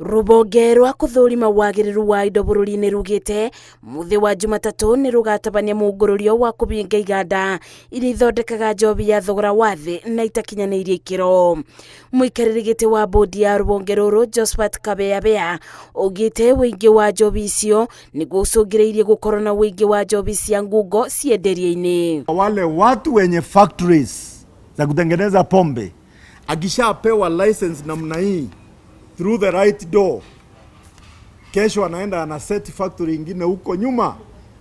Rubonge rwa kuthurima wagiriru wa indo bururi-ini rugite muthi wa Jumatatu ni rugatabania mungururio wa kubinga iganda iria ithondekaga njobi ya thogora wa thi na itakinyaniirie ikiro. Muikariri giti wa bodi ya rubonge ruru Josephat Kabeabea ugite wingi wa njobi icio ni gucungireirie gukorwo na wingi wa njobi cia ngungo cienderia-ini. Wale watu wenye factories za kutengeneza pombe akishapewa license namna hii through the right door, kesho anaenda ana set factory ingine huko nyuma,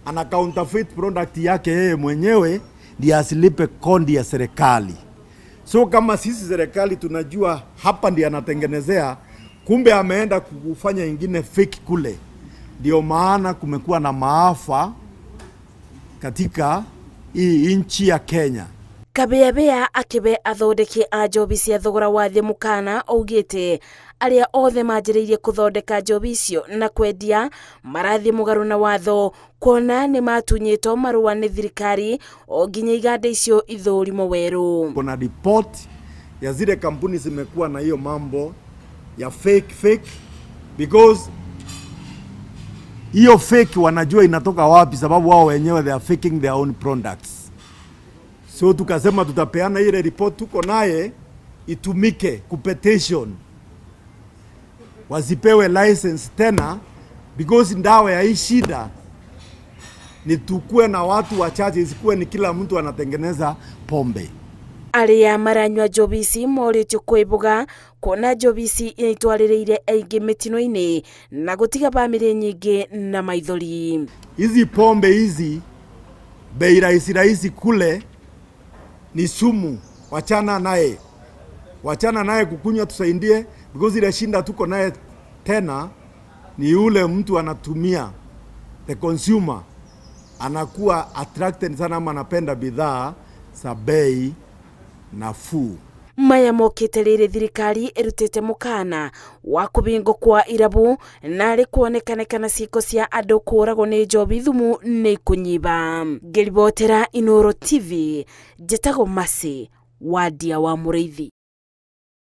ana counterfeit product yake yeye mwenyewe ndiye asilipe kodi ya serikali. So kama sisi serikali tunajua hapa ndiye anatengenezea, kumbe ameenda kufanya ingine fake kule, ndio maana kumekuwa na maafa katika hii nchi ya Kenya. Kabeabea akibe athondeki a njobi cia thogora wa thi mukana augite aria othe manjiriirie kuthondeka njobi icio na kwendia marathi mugaru na watho, kuona ni matunyitwo marua ni thirikari o nginya iganda icio ithurimo weru. Kuna report ya zile kampuni zimekuwa na hiyo mambo ya fake because hiyo fake wanajua inatoka wapi, sababu wao wenyewe they are faking their own products. So tukasema tutapeana ile report tuko naye itumike kupetition wasipewe license tena, because ndawa ya hii shida ni tukue na watu wachache, isikuwe ni kila mtu anatengeneza pombe. Aria maranywa njobi ici moritio kwibuga kuona njobi ici itwaririire aingi mitino-ini na gutiga bamiri nyingi na maithori. Hizi pombe hizi bei rahisi kule ni sumu, wachana naye kukunywa, tusaidie, because ile shinda tuko naye tena ni ule mtu anatumia, the consumer anakuwa attracted sana, ama anapenda bidhaa za bei nafuu. Maya mokite riri thirikari irutite mukana wa kubingo kwa irabu na ari kuonekanekana ciiko cia andu kuragwo ni njobi thumu ni kunyiba. Ngiribotera Inooro TV, njetago Masi Wadia wa Muriithi.